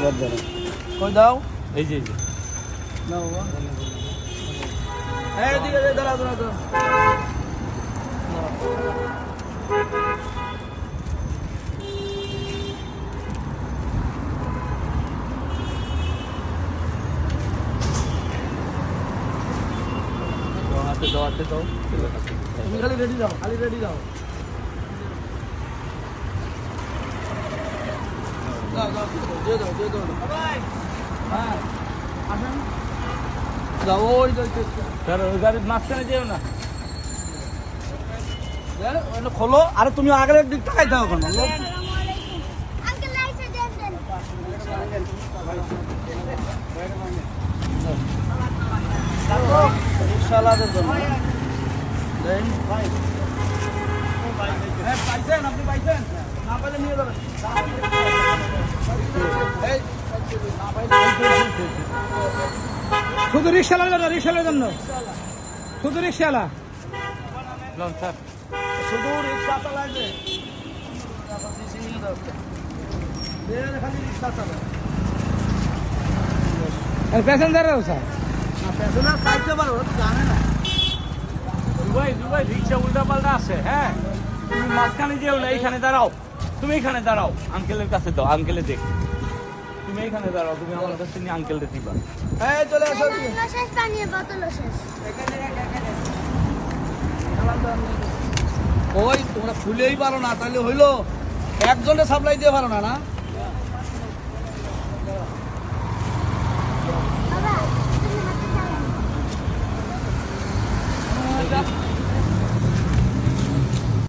কই দাও এই যে নাও এই দিকে দাঁড়া হাতে দাও তুমি খালি রেডি যাও হ্যাঁ আসেন যাও ওই গাড়ির মাঝখানে যেও না খোলো আরে তুমি আগের দিক টাকাই দাও কেন রিক্সাওয়ালাদের জন্য পাইছেন আপনি পাইছেন না পাইলে নিয়ে যাবেন শুধু রিক্সাওয়ালার জন্য শুধু রিক্সাওয়ালা স্যার শুধু রিক্সা চালাইবে খালি রিক্সা চালায় প্যাসেঞ্জাররাও স্যার প্যাসেঞ্জার চাইতে পারো জানে না দুবাই রিক্সা উল্টা পাল্টা আছে হ্যাঁ তুমি মাঝখানে যেও না এইখানে দাঁড়াও তুমি এখানে দাঁড়াও আঙ্কেলের কাছে দাও আঙ্কেলে দেখ তুমি এখানে দাঁড়াও তুমি আমার কাছে নিয়ে আঙ্কেলকে দিবা এই চলে আসো ওই তোমরা ফুলেই পারো না তাহলে হইলো একজনে সাপ্লাই দিয়ে পারো না